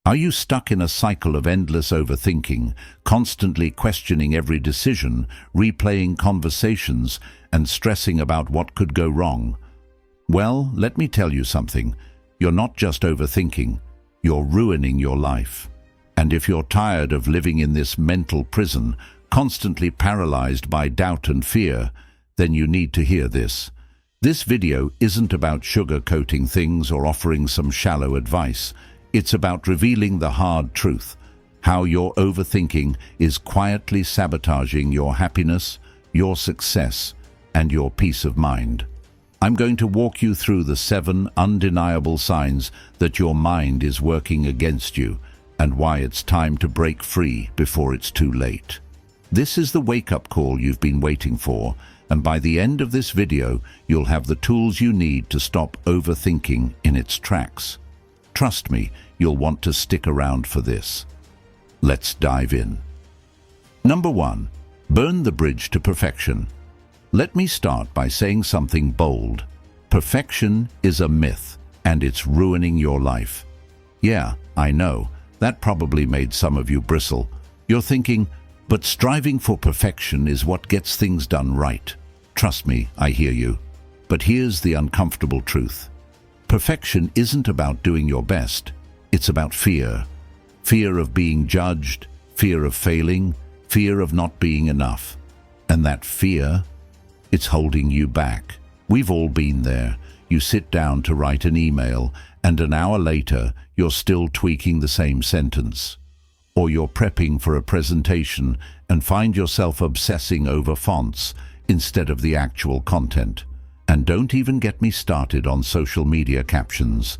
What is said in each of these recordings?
Are you stuck in a cycle of endless overthinking, constantly questioning every decision, replaying conversations, and stressing about what could go wrong? Well, let me tell you something. You're not just overthinking, you're ruining your life. And if you're tired of living in this mental prison, constantly paralyzed by doubt and fear, then you need to hear this. This video isn't about sugarcoating things or offering some shallow advice. It's about revealing the hard truth, how your overthinking is quietly sabotaging your happiness, your success, and your peace of mind. I'm going to walk you through the 7 undeniable signs that your mind is working against you and why it's time to break free before it's too late. This is the wake-up call you've been waiting for, and by the end of this video, you'll have the tools you need to stop overthinking in its tracks. Trust me, you'll want to stick around for this. Let's dive in. Number 1. Burn the bridge to perfection. Let me start by saying something bold. Perfection is a myth, and it's ruining your life. Yeah, I know, that probably made some of you bristle. You're thinking, but striving for perfection is what gets things done right. Trust me, I hear you. But here's the uncomfortable truth. Perfection isn't about doing your best. It's about fear. Fear of being judged, fear of failing, fear of not being enough. And that fear, it's holding you back. We've all been there. You sit down to write an email, and an hour later, you're still tweaking the same sentence. Or you're prepping for a presentation and find yourself obsessing over fonts instead of the actual content. And don't even get me started on social media captions.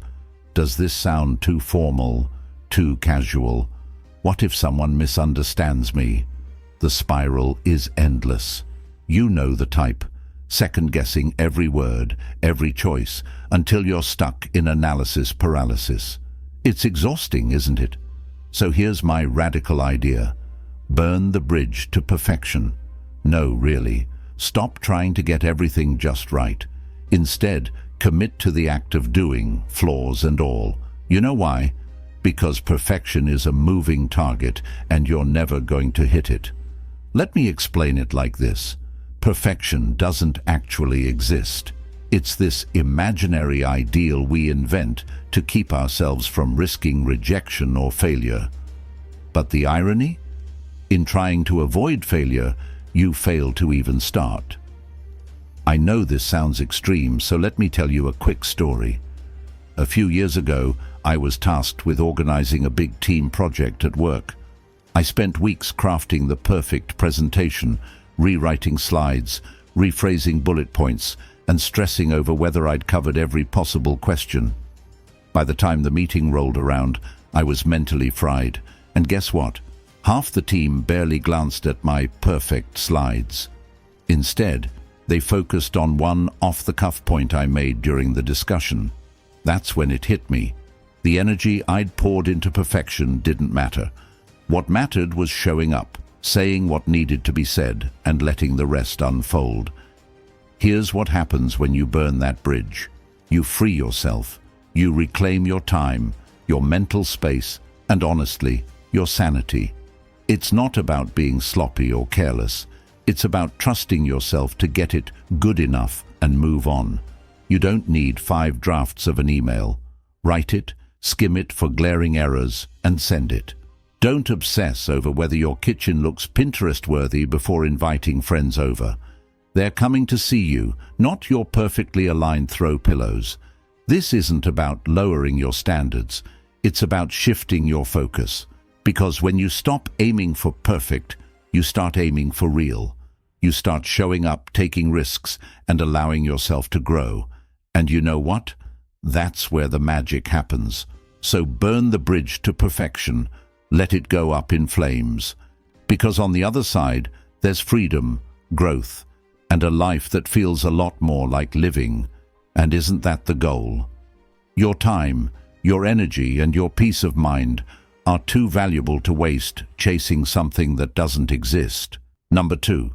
Does this sound too formal, too casual? What if someone misunderstands me? The spiral is endless. You know the type, second-guessing every word, every choice, until you're stuck in analysis paralysis. It's exhausting, isn't it? So here's my radical idea. Burn the bridge to perfection. No, really. Stop trying to get everything just right. Instead, commit to the act of doing, flaws and all. You know why? Because perfection is a moving target and you're never going to hit it. Let me explain it like this. Perfection doesn't actually exist. It's this imaginary ideal we invent to keep ourselves from risking rejection or failure. But the irony? In trying to avoid failure, you fail to even start. I know this sounds extreme, so let me tell you a quick story. A few years ago, I was tasked with organizing a big team project at work. I spent weeks crafting the perfect presentation, rewriting slides, rephrasing bullet points, and stressing over whether I'd covered every possible question. By the time the meeting rolled around, I was mentally fried. And guess what? Half the team barely glanced at my perfect slides. Instead, they focused on one off-the-cuff point I made during the discussion. That's when it hit me. The energy I'd poured into perfection didn't matter. What mattered was showing up, saying what needed to be said, and letting the rest unfold. Here's what happens when you burn that bridge. You free yourself. You reclaim your time, your mental space, and honestly, your sanity. It's not about being sloppy or careless. It's about trusting yourself to get it good enough and move on. You don't need 5 drafts of an email. Write it, skim it for glaring errors, and send it. Don't obsess over whether your kitchen looks Pinterest-worthy before inviting friends over. They're coming to see you, not your perfectly aligned throw pillows. This isn't about lowering your standards. It's about shifting your focus. Because when you stop aiming for perfect, you start aiming for real. You start showing up, taking risks, and allowing yourself to grow. And you know what? That's where the magic happens. So burn the bridge to perfection. Let it go up in flames. Because on the other side, there's freedom, growth, and a life that feels a lot more like living. And isn't that the goal? Your time, your energy, and your peace of mind are too valuable to waste chasing something that doesn't exist. Number 2.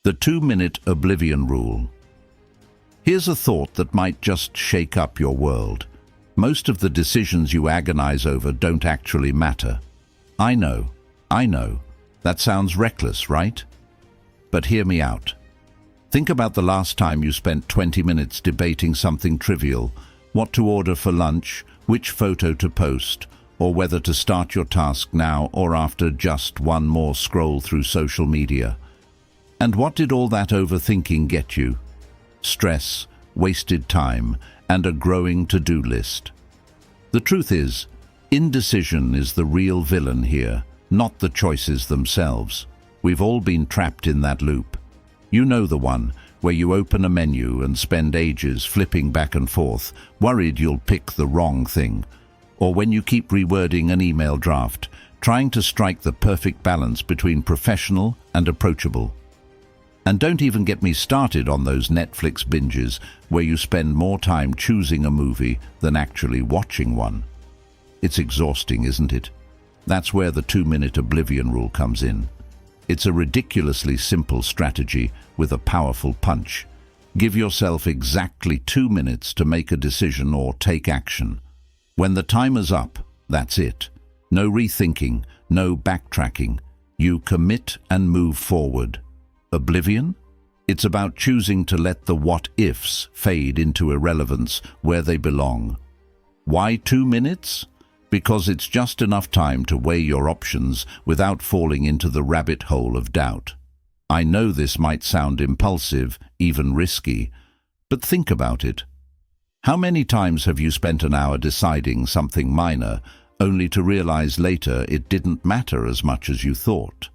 The 2-minute oblivion rule. Here's a thought that might just shake up your world. Most of the decisions you agonize over don't actually matter. I know. That sounds reckless, right? But hear me out. Think about the last time you spent 20 minutes debating something trivial, what to order for lunch, which photo to post, or whether to start your task now or after just one more scroll through social media. And what did all that overthinking get you? Stress, wasted time, and a growing to-do list. The truth is, indecision is the real villain here, not the choices themselves. We've all been trapped in that loop. You know the one, where you open a menu and spend ages flipping back and forth, worried you'll pick the wrong thing. Or when you keep rewording an email draft, trying to strike the perfect balance between professional and approachable. And don't even get me started on those Netflix binges where you spend more time choosing a movie than actually watching one. It's exhausting, isn't it? That's where the 2-minute oblivion rule comes in. It's a ridiculously simple strategy with a powerful punch. Give yourself exactly 2 minutes to make a decision or take action. When the timer's up, that's it. No rethinking, no backtracking. You commit and move forward. Oblivion? It's about choosing to let the what-ifs fade into irrelevance where they belong. Why 2 minutes? Because it's just enough time to weigh your options without falling into the rabbit hole of doubt. I know this might sound impulsive, even risky, but think about it. How many times have you spent an hour deciding something minor, only to realize later it didn't matter as much as you thought?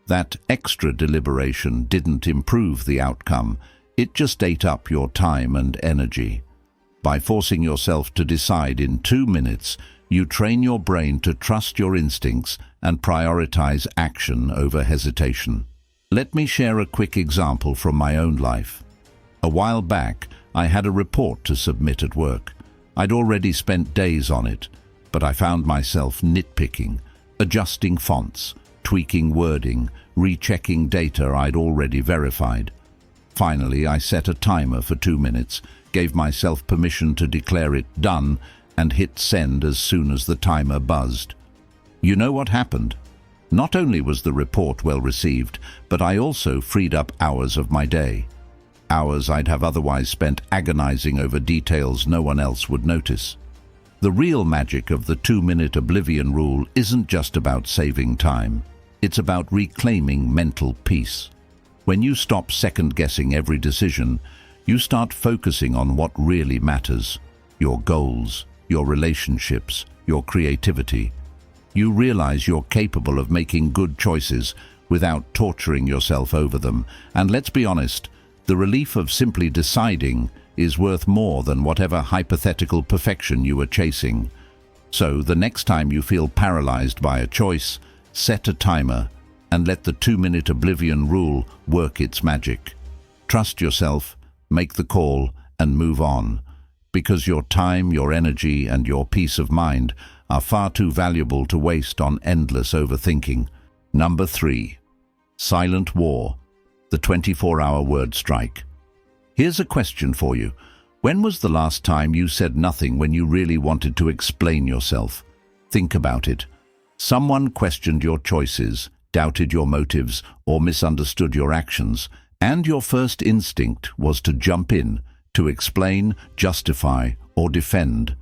That extra deliberation didn't improve the outcome, it just ate up your time and energy. By forcing yourself to decide in 2 minutes, you train your brain to trust your instincts and prioritize action over hesitation. Let me share a quick example from my own life. A while back, I had a report to submit at work. I'd already spent days on it, but I found myself nitpicking, adjusting fonts, tweaking wording, rechecking data I'd already verified. Finally, I set a timer for 2 minutes, gave myself permission to declare it done, and hit send as soon as the timer buzzed. You know what happened? Not only was the report well received, but I also freed up hours of my day. Hours I'd have otherwise spent agonizing over details no one else would notice. The real magic of the 2-minute oblivion rule isn't just about saving time. It's about reclaiming mental peace. When you stop second-guessing every decision, you start focusing on what really matters: your goals, your relationships, your creativity. You realize you're capable of making good choices without torturing yourself over them. And let's be honest, the relief of simply deciding is worth more than whatever hypothetical perfection you are chasing. So the next time you feel paralyzed by a choice, set a timer and let the 2-minute oblivion rule work its magic. Trust yourself, make the call, and move on. Because your time, your energy, and your peace of mind are far too valuable to waste on endless overthinking. Number 3. Silent war, the 24-hour word strike. Here's a question for you. When was the last time you said nothing when you really wanted to explain yourself? Think about it. Someone questioned your choices, doubted your motives, or misunderstood your actions, and your first instinct was to jump in, to explain, justify, or defend.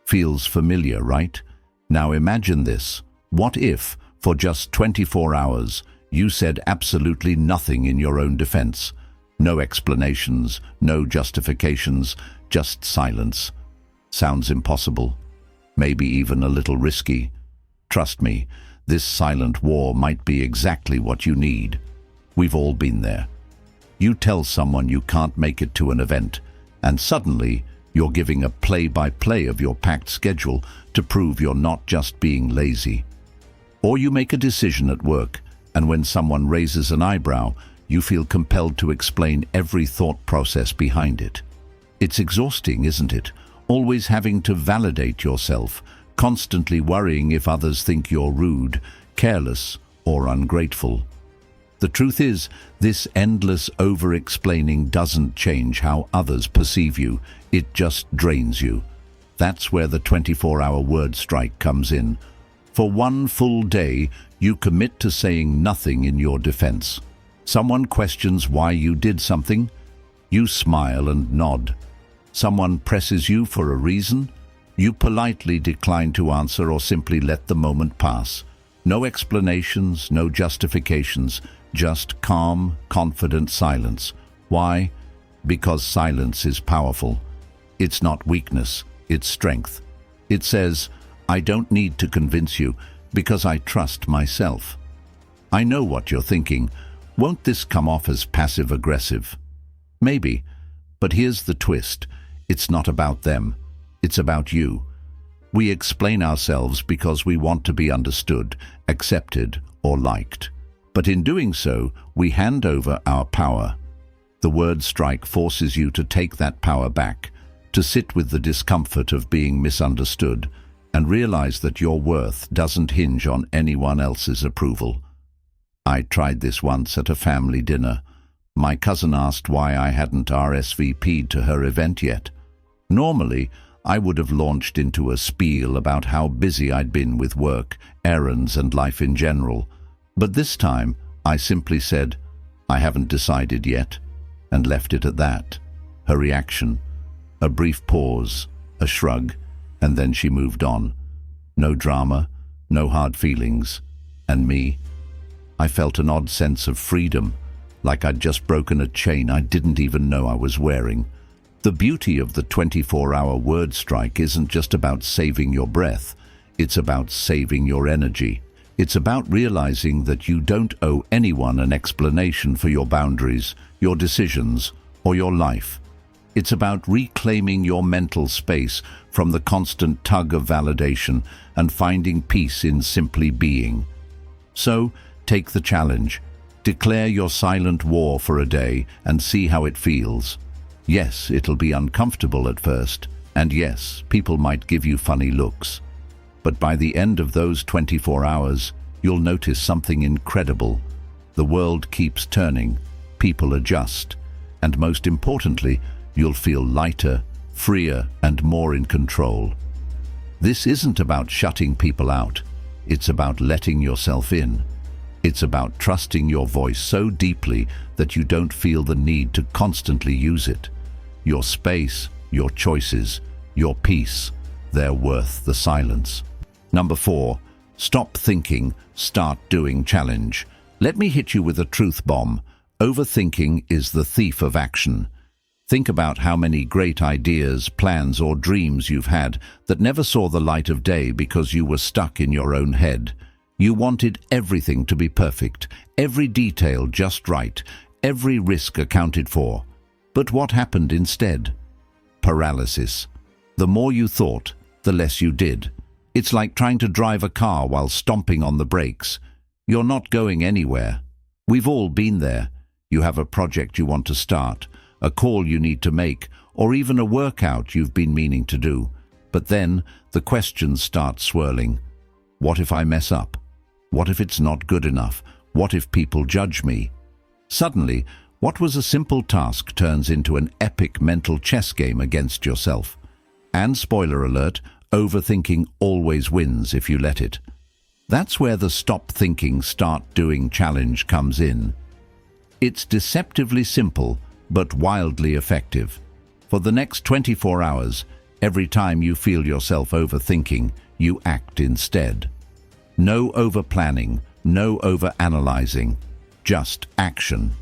Feels familiar, right? Now imagine this. What if, for just 24 hours, you said absolutely nothing in your own defense? No explanations, no justifications, just silence. Sounds impossible. Maybe even a little risky. Trust me, this silent war might be exactly what you need. We've all been there. You tell someone you can't make it to an event, and suddenly you're giving a play-by-play of your packed schedule to prove you're not just being lazy. Or you make a decision at work, and when someone raises an eyebrow, you feel compelled to explain every thought process behind it. It's exhausting, isn't it? Always having to validate yourself, constantly worrying if others think you're rude, careless, or ungrateful. The truth is, this endless over-explaining doesn't change how others perceive you, it just drains you. That's where the 24-hour word strike comes in. For one full day, you commit to saying nothing in your defense. Someone questions why you did something, you smile and nod. Someone presses you for a reason, you politely decline to answer or simply let the moment pass. No explanations, no justifications, just calm, confident silence. Why? Because silence is powerful. It's not weakness, it's strength. It says, I don't need to convince you because I trust myself. I know what you're thinking. Won't this come off as passive-aggressive? Maybe, but here's the twist. It's not about them. It's about you. We explain ourselves because we want to be understood, accepted, or liked. But in doing so, we hand over our power. The word strike forces you to take that power back, to sit with the discomfort of being misunderstood, and realize that your worth doesn't hinge on anyone else's approval. I tried this once at a family dinner. My cousin asked why I hadn't RSVP'd to her event yet. Normally, I would have launched into a spiel about how busy I'd been with work, errands, and life in general. But this time, I simply said, I haven't decided yet, and left it at that. Her reaction, a brief pause, a shrug, and then she moved on. No drama, no hard feelings. And me? I felt an odd sense of freedom, like I'd just broken a chain I didn't even know I was wearing. The beauty of the 24-hour word strike isn't just about saving your breath, it's about saving your energy. It's about realizing that you don't owe anyone an explanation for your boundaries, your decisions, or your life. It's about reclaiming your mental space from the constant tug of validation and finding peace in simply being. So, take the challenge. Declare your silent war for a day and see how it feels. Yes, it'll be uncomfortable at first, and yes, people might give you funny looks. But by the end of those 24 hours, you'll notice something incredible. The world keeps turning, people adjust, and most importantly, you'll feel lighter, freer, and more in control. This isn't about shutting people out. It's about letting yourself in. It's about trusting your voice so deeply that you don't feel the need to constantly use it. Your space, your choices, your peace, they're worth the silence. Number 4, stop thinking, start doing challenge. Let me hit you with a truth bomb. Overthinking is the thief of action. Think about how many great ideas, plans, or dreams you've had that never saw the light of day because you were stuck in your own head. You wanted everything to be perfect, every detail just right, every risk accounted for. But what happened instead? Paralysis. The more you thought, the less you did. It's like trying to drive a car while stomping on the brakes. You're not going anywhere. We've all been there. You have a project you want to start, a call you need to make, or even a workout you've been meaning to do. But then the questions start swirling. What if I mess up? What if it's not good enough? What if people judge me? Suddenly, what was a simple task turns into an epic mental chess game against yourself. And spoiler alert, overthinking always wins if you let it. That's where the stop thinking, start doing challenge comes in. It's deceptively simple, but wildly effective. For the next 24 hours, every time you feel yourself overthinking, you act instead. No over-planning, no over-analyzing, just action.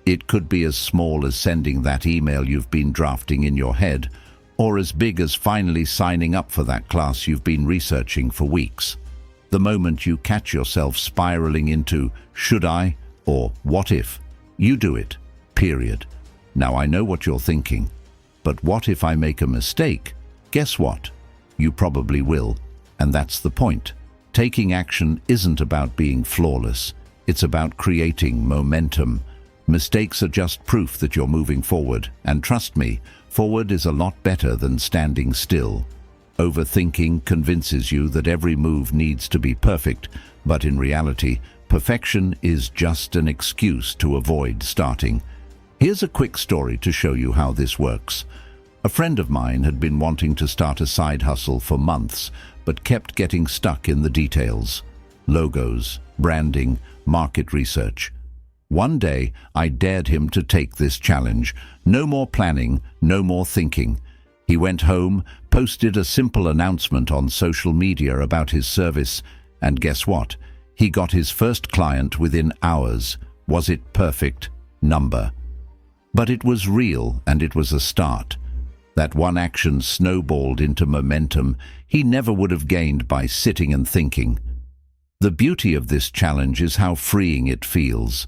It could be as small as sending that email you've been drafting in your head, or as big as finally signing up for that class you've been researching for weeks. The moment you catch yourself spiraling into "should I?" or "what if?" you do it, period. Now I know what you're thinking, but what if I make a mistake? Guess what? You probably will, and that's the point. Taking action isn't about being flawless, it's about creating momentum. Mistakes are just proof that you're moving forward, and trust me, forward is a lot better than standing still. Overthinking convinces you that every move needs to be perfect, but in reality, perfection is just an excuse to avoid starting. Here's a quick story to show you how this works. A friend of mine had been wanting to start a side hustle for months, but kept getting stuck in the details. Logos, branding, market research. One day, I dared him to take this challenge. No more planning, no more thinking. He went home, posted a simple announcement on social media about his service, and guess what? He got his first client within hours. Was it perfect? Number. But it was real, and it was a start. That one action snowballed into momentum he never would have gained by sitting and thinking. The beauty of this challenge is how freeing it feels.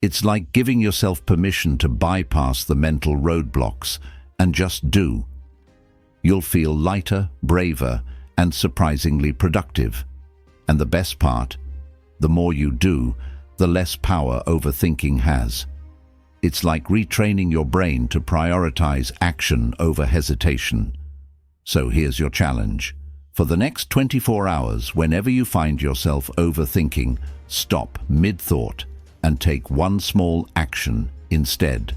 It's like giving yourself permission to bypass the mental roadblocks and just do. You'll feel lighter, braver, and surprisingly productive. And the best part, the more you do, the less power overthinking has. It's like retraining your brain to prioritize action over hesitation. So here's your challenge. For the next 24 hours, whenever you find yourself overthinking, stop mid-thought and take one small action instead.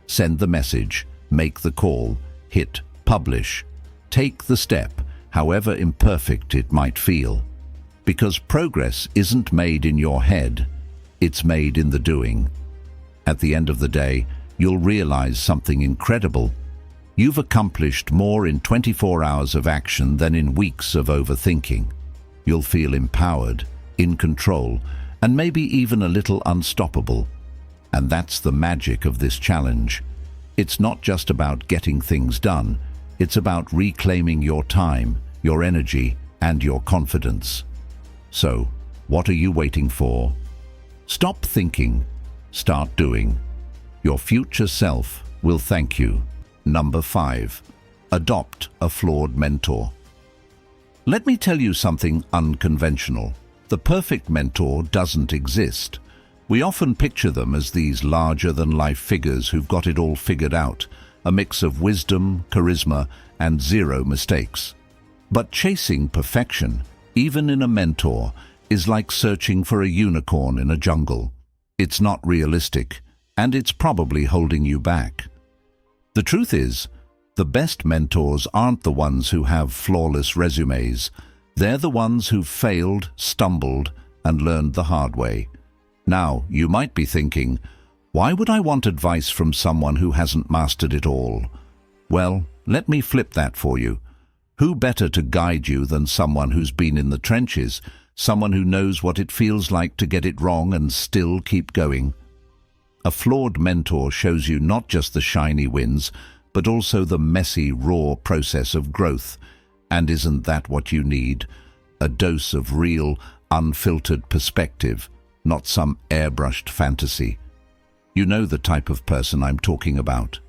Send the message, make the call, hit publish. Take the step, however imperfect it might feel. Because progress isn't made in your head, it's made in the doing. At the end of the day, you'll realize something incredible. You've accomplished more in 24 hours of action than in weeks of overthinking. You'll feel empowered, in control, and maybe even a little unstoppable. And that's the magic of this challenge. It's not just about getting things done. It's about reclaiming your time, your energy, and your confidence. So, what are you waiting for? Stop thinking. Start doing. Your future self will thank you. Number 5. Adopt a flawed mentor. Let me tell you something unconventional. The perfect mentor doesn't exist. We often picture them as these larger-than-life figures who've got it all figured out, a mix of wisdom, charisma, and zero mistakes. But chasing perfection, even in a mentor, is like searching for a unicorn in a jungle. It's not realistic, and it's probably holding you back. The truth is, the best mentors aren't the ones who have flawless resumes. They're the ones who've failed, stumbled, and learned the hard way. Now, you might be thinking, why would I want advice from someone who hasn't mastered it all? Well, let me flip that for you. Who better to guide you than someone who's been in the trenches, someone who knows what it feels like to get it wrong and still keep going? A flawed mentor shows you not just the shiny wins, but also the messy, raw process of growth. And isn't that what you need? A dose of real, unfiltered perspective, not some airbrushed fantasy. You know the type of person I'm talking about.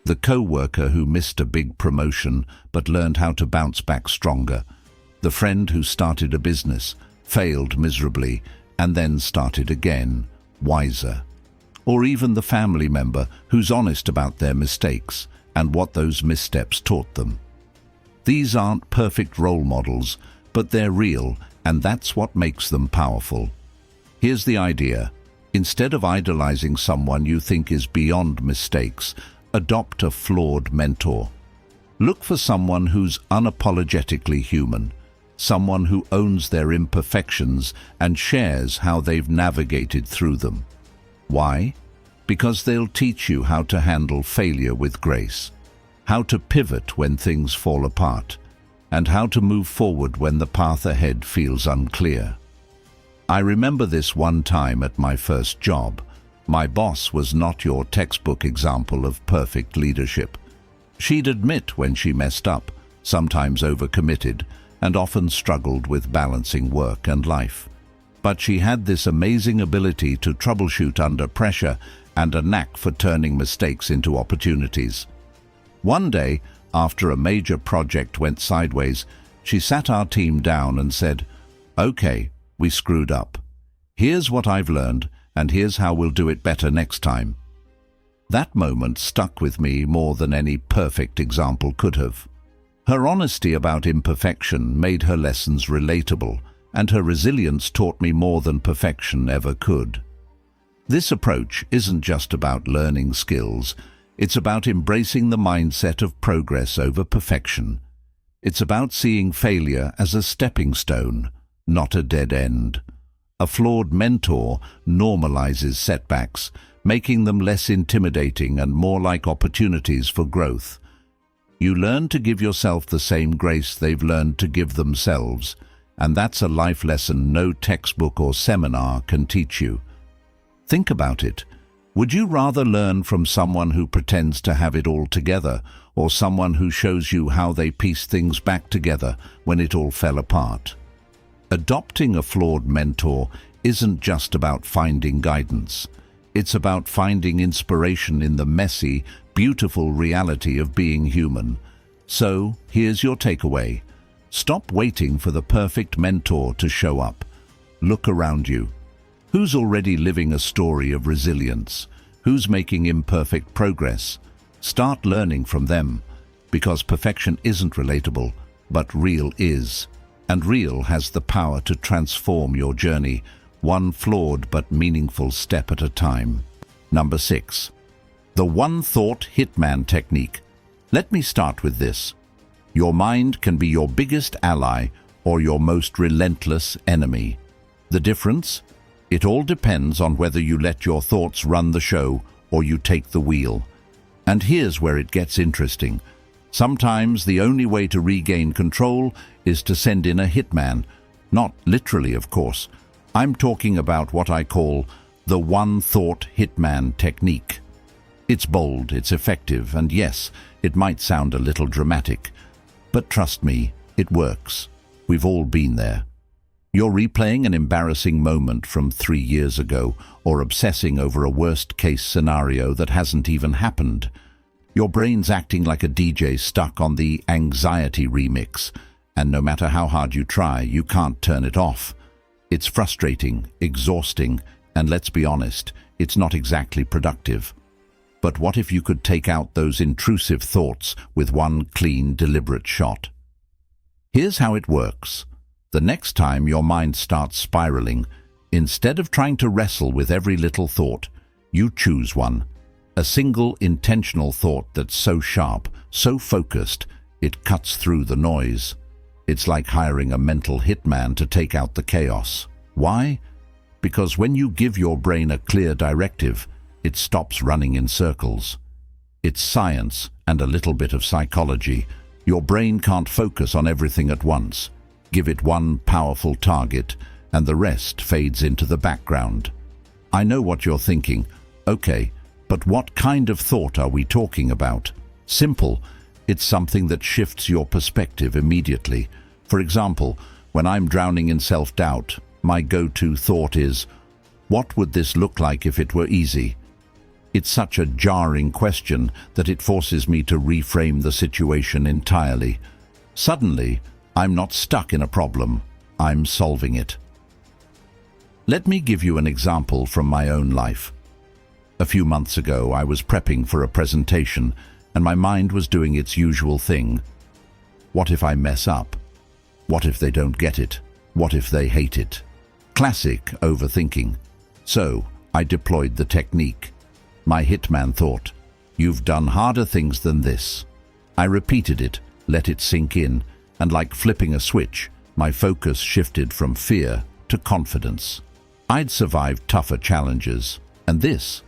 The co-worker who missed a big promotion but learned how to bounce back stronger. The friend who started a business, failed miserably, and then started again, wiser. Or even the family member who's honest about their mistakes and what those missteps taught them. These aren't perfect role models, but they're real, and that's what makes them powerful. Here's the idea. Instead of idolizing someone you think is beyond mistakes, adopt a flawed mentor. Look for someone who's unapologetically human, someone who owns their imperfections and shares how they've navigated through them. Why? Because they'll teach you how to handle failure with grace, how to pivot when things fall apart, and how to move forward when the path ahead feels unclear. I remember this one time at my first job. My boss was not your textbook example of perfect leadership. She'd admit when she messed up, sometimes overcommitted, and often struggled with balancing work and life. But she had this amazing ability to troubleshoot under pressure and a knack for turning mistakes into opportunities. One day, after a major project went sideways, she sat our team down and said, "Okay, we screwed up. Here's what I've learned, and here's how we'll do it better next time." That moment stuck with me more than any perfect example could have. Her honesty about imperfection made her lessons relatable, and her resilience taught me more than perfection ever could. This approach isn't just about learning skills, It's about embracing the mindset of progress over perfection. It's about seeing failure as a stepping stone, not a dead end. A flawed mentor normalizes setbacks, making them less intimidating and more like opportunities for growth. You learn to give yourself the same grace they've learned to give themselves, and that's a life lesson no textbook or seminar can teach you. Think about it. Would you rather learn from someone who pretends to have it all together, or someone who shows you how they piece things back together when it all fell apart? Adopting a flawed mentor isn't just about finding guidance. It's about finding inspiration in the messy, beautiful reality of being human. So, here's your takeaway. Stop waiting for the perfect mentor to show up. Look around you. Who's already living a story of resilience? Who's making imperfect progress? Start learning from them, because perfection isn't relatable, but real is. And real has the power to transform your journey, one flawed but meaningful step at a time. Number 6. The one-thought hitman technique. Let me start with this. Your mind can be your biggest ally or your most relentless enemy. The difference? It all depends on whether you let your thoughts run the show or you take the wheel. And here's where it gets interesting. Sometimes the only way to regain control is to send in a hitman. Not literally, of course. I'm talking about what I call the one-thought hitman technique. It's bold, it's effective, and yes, it might sound a little dramatic. But trust me, it works. We've all been there. You're replaying an embarrassing moment from 3 years ago, or obsessing over a worst-case scenario that hasn't even happened. Your brain's acting like a DJ stuck on the anxiety remix, and no matter how hard you try, you can't turn it off. It's frustrating, exhausting, and let's be honest, it's not exactly productive. But what if you could take out those intrusive thoughts with one clean, deliberate shot? Here's how it works. The next time your mind starts spiraling, instead of trying to wrestle with every little thought, you choose one. A single intentional thought that's so sharp, so focused, it cuts through the noise. It's like hiring a mental hitman to take out the chaos. Why? Because when you give your brain a clear directive, it stops running in circles. It's science and a little bit of psychology. Your brain can't focus on everything at once. Give it one powerful target, and the rest fades into the background. I know what you're thinking. Okay, but what kind of thought are we talking about? Simple. It's something that shifts your perspective immediately. For example, when I'm drowning in self-doubt, my go-to thought is, what would this look like if it were easy? It's such a jarring question that it forces me to reframe the situation entirely. Suddenly, I'm not stuck in a problem, I'm solving it. Let me give you an example from my own life. A few months ago, I was prepping for a presentation, and my mind was doing its usual thing. What if I mess up? What if they don't get it? What if they hate it? Classic overthinking. So, I deployed the technique. My hitman thought, you've done harder things than this. I repeated it, let it sink in, and like flipping a switch, my focus shifted from fear to confidence. I'd survived tougher challenges, and this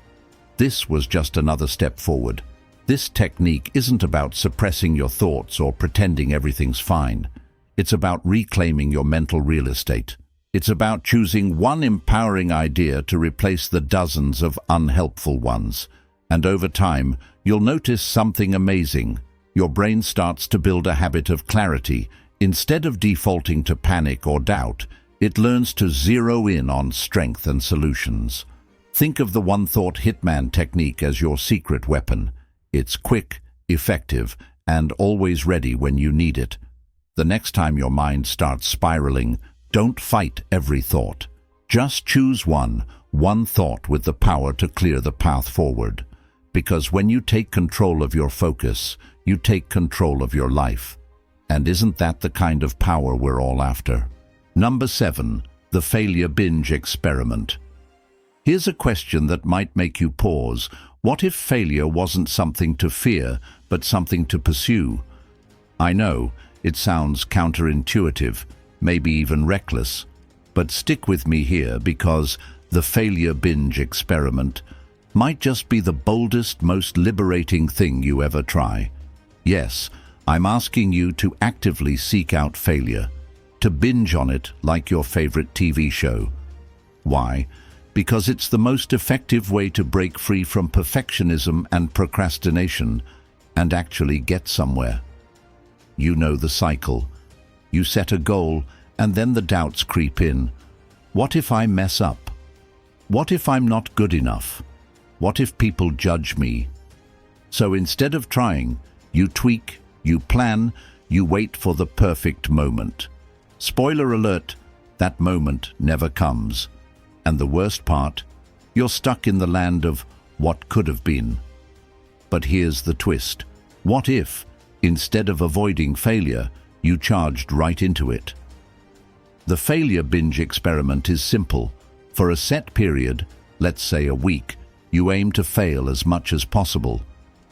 was just another step forward. This technique isn't about suppressing your thoughts or pretending everything's fine. It's about reclaiming your mental real estate. It's about choosing one empowering idea to replace the dozens of unhelpful ones. And over time, you'll notice something amazing. Your brain starts to build a habit of clarity. Instead of defaulting to panic or doubt, it learns to zero in on strength and solutions. Think of the one-thought hitman technique as your secret weapon. It's quick, effective, and always ready when you need it. The next time your mind starts spiraling, don't fight every thought. Just choose one thought with the power to clear the path forward. Because when you take control of your focus, you take control of your life. And isn't that the kind of power we're all after? Number 7, the failure binge experiment. Here's a question that might make you pause. What if failure wasn't something to fear, but something to pursue? I know, it sounds counterintuitive, maybe even reckless, but stick with me here because the failure binge experiment might just be the boldest, most liberating thing you ever try. Yes, I'm asking you to actively seek out failure, to binge on it like your favorite TV show. Why? Because it's the most effective way to break free from perfectionism and procrastination and actually get somewhere. You know the cycle. You set a goal and then the doubts creep in. What if I mess up? What if I'm not good enough? What if people judge me? So instead of trying, you tweak, you plan, you wait for the perfect moment. Spoiler alert, that moment never comes. And the worst part, you're stuck in the land of what could have been. But here's the twist. What if, instead of avoiding failure, you charged right into it? The failure binge experiment is simple. For a set period, let's say a week, you aim to fail as much as possible.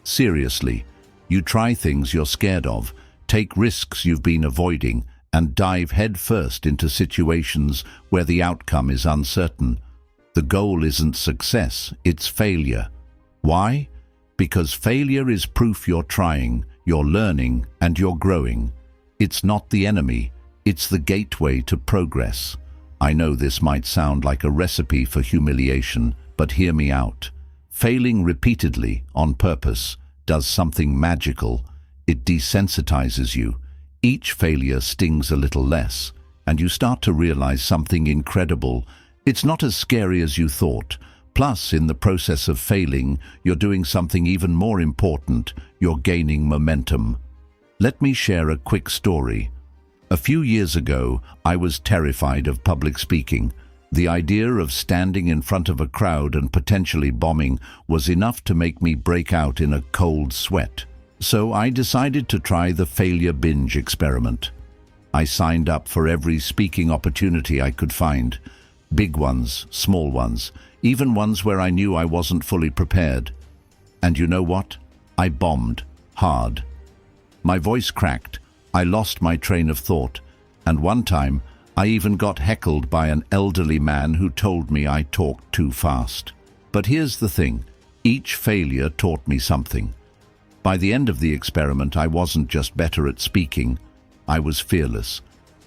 Seriously, you try things you're scared of, take risks you've been avoiding, and dive headfirst into situations where the outcome is uncertain. The goal isn't success, it's failure. Why? Because failure is proof you're trying, you're learning, and you're growing. It's not the enemy, it's the gateway to progress. I know this might sound like a recipe for humiliation, but hear me out. Failing repeatedly, on purpose, does something magical. It desensitizes you. Each failure stings a little less, and you start to realize something incredible. It's not as scary as you thought. Plus, in the process of failing, you're doing something even more important. You're gaining momentum. Let me share a quick story. A few years ago, I was terrified of public speaking. The idea of standing in front of a crowd and potentially bombing was enough to make me break out in a cold sweat. So I decided to try the failure binge experiment. I signed up for every speaking opportunity I could find. Big ones, small ones, even ones where I knew I wasn't fully prepared. And you know what? I bombed hard. My voice cracked, I lost my train of thought, and one time I even got heckled by an elderly man who told me I talked too fast. But here's the thing, each failure taught me something. By the end of the experiment, I wasn't just better at speaking, I was fearless.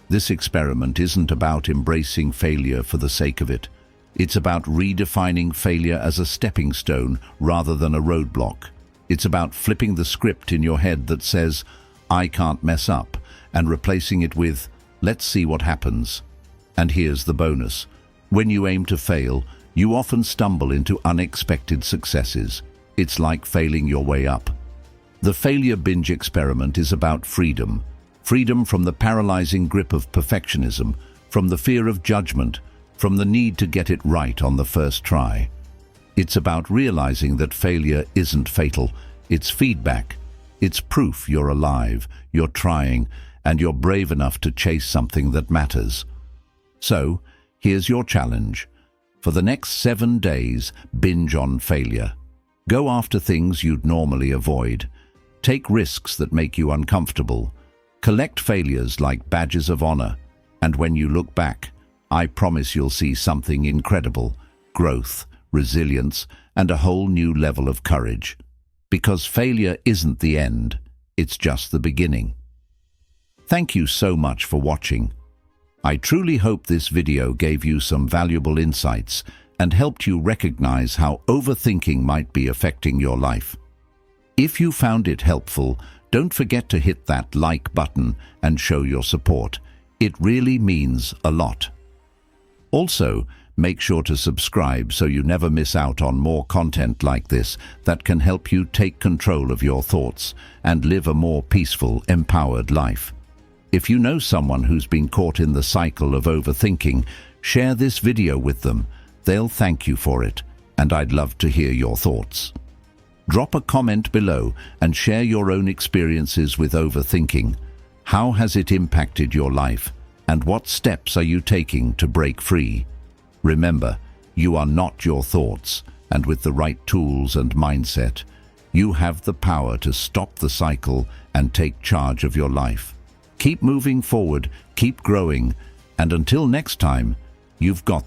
This experiment isn't about embracing failure for the sake of it. It's about redefining failure as a stepping stone rather than a roadblock. It's about flipping the script in your head that says, I can't mess up, and replacing it with, let's see what happens. And here's the bonus. When you aim to fail, you often stumble into unexpected successes. It's like failing your way up. The failure binge experiment is about freedom. Freedom from the paralyzing grip of perfectionism, from the fear of judgment, from the need to get it right on the first try. It's about realizing that failure isn't fatal. It's feedback. It's proof you're alive, you're trying, and you're brave enough to chase something that matters. So, here's your challenge. For the next 7 days, binge on failure. Go after things you'd normally avoid. Take risks that make you uncomfortable. Collect failures like badges of honor. And when you look back, I promise you'll see something incredible. Growth, resilience, and a whole new level of courage. Because failure isn't the end, it's just the beginning. Thank you so much for watching. I truly hope this video gave you some valuable insights and helped you recognize how overthinking might be affecting your life. If you found it helpful, don't forget to hit that like button and show your support. It really means a lot. Also, make sure to subscribe so you never miss out on more content like this that can help you take control of your thoughts and live a more peaceful, empowered life. If you know someone who's been caught in the cycle of overthinking, share this video with them. They'll thank you for it, and I'd love to hear your thoughts. Drop a comment below and share your own experiences with overthinking. How has it impacted your life, and what steps are you taking to break free? Remember, You are not your thoughts, and with the right tools and mindset, you have the power to stop the cycle and take charge of your life. Keep moving forward, keep growing, and until next time, you've got